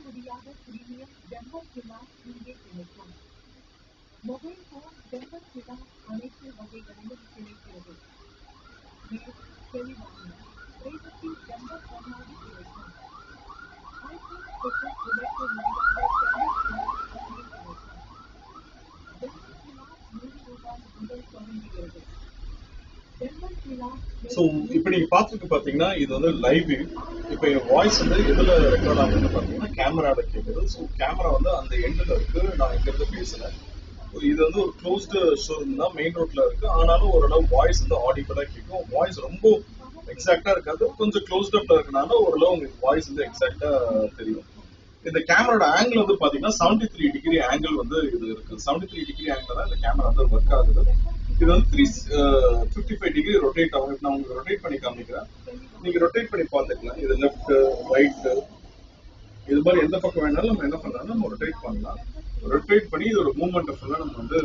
முடியாத premium jumper class இங்கே கிடைக்கும். மொபைல் போன் ஜம்பர் கிளாஸ் அனைத்து வகைகளிலும் கிடைக்கிறது. மேலும் தெளிவான பிரைவசி ஜம்பர் கண்ணாடி கிடைக்கும். ஐபோன் ஸ்பெஷல் இதற்கு முடியாத ஜம்பர் கிளாஸ் இங்கே கிடைக்கும். ஜம்பர் கிளாஸ் ரூபாய் முதல் தொடங்குகிறது. ஸோ இப்போ நீங்க பார்த்துட்டு பாத்தீங்கன்னா இது வந்து லைவ். இப்போ என் வாய்ஸ் வந்து எதுல ரெக்கார்ட் ஆகுதுன்னு பாத்தீங்கன்னா கேமரால கேட்குது. ஸோ கேமரா வந்து அந்த எண்டில் இருக்கு, நான் இங்க இருந்து பேசுறேன். இது வந்து ஒரு க்ளோஸ்டு ஷோரூம் தான், மெயின் ரோட்ல இருக்கு. ஆனாலும் ஓரளவு வாய்ஸ் வந்து ஆடிபிளா கேட்கும். வாய்ஸ் ரொம்ப எக்ஸாக்டா இருக்காது, கொஞ்சம் க்ளோஸ்ட் அப்ல இருக்கனால ஓரளவு உங்களுக்கு வாய்ஸ் வந்து எக்ஸாக்டா தெரியும். இந்த கேமராவோட ஆங்கிள் வந்து பாத்தீங்கன்னா 73 டிகிரி ஆங்கிள் வந்து இது இருக்கு. 73 டிகிரி ஆங்கிள் தான் இந்த கேமரா வந்து ஒர்க் ஆகுது. இது வந்து 355 டிகிரி ரொட்டேட் ஆகும். நான் உங்களுக்கு ரொட்டேட் பண்ணி காமிக்கிறேன், நீங்க ரொட்டேட் பண்ணி பார்த்துக்கலாம். இது லெஃப்ட் ரைட் இது மாதிரி எந்த பக்கம் வேணாலும் நம்ம என்ன பண்ணலாம், நம்ம ரொட்டேட் பண்ணலாம். ரொட்டேட் பண்ணி இதோட மூவ்மெண்ட் ஃபுல்லா நம்ம வந்து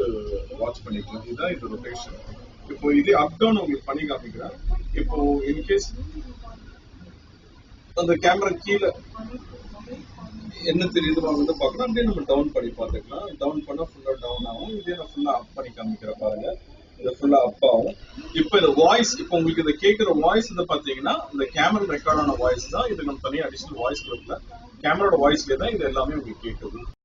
வாட்ச் பண்ணிக்கலாம். இதுதான் இது ரொட்டேஷன். இப்போ இதே அப் டவுன் உங்களுக்கு பண்ணி காமிக்கிறேன். இப்போ இன்கேஸ் அந்த கேமரா கீழே என்ன தெரியுது வந்து பார்க்கலாம். அப்படியே நம்ம டவுன் பண்ணி பார்த்துக்கலாம். டவுன் பண்ணா ஃபுல்லா டவுன் ஆகும். இதே நான் ஃபுல்லா அப் பண்ணி காமிக்கிறேன் பாருங்க. இது ஃபுல்லா அப் ஆகும். இப்போ இந்த வாய்ஸ், இப்போ உங்களுக்கு இந்த கேட்கிற வாய்ஸ் வந்து பாத்தீங்கன்னா இந்த கேமரா ரெக்கார்ட் ஆன வாய்ஸ் தான். இது நம்ம தனியாக அடிஷனல் வாய்ஸ் கொடுக்கல, கேமராவோட வாய்ஸ்லேயே தான் இது எல்லாமே உங்களுக்கு கேட்குது.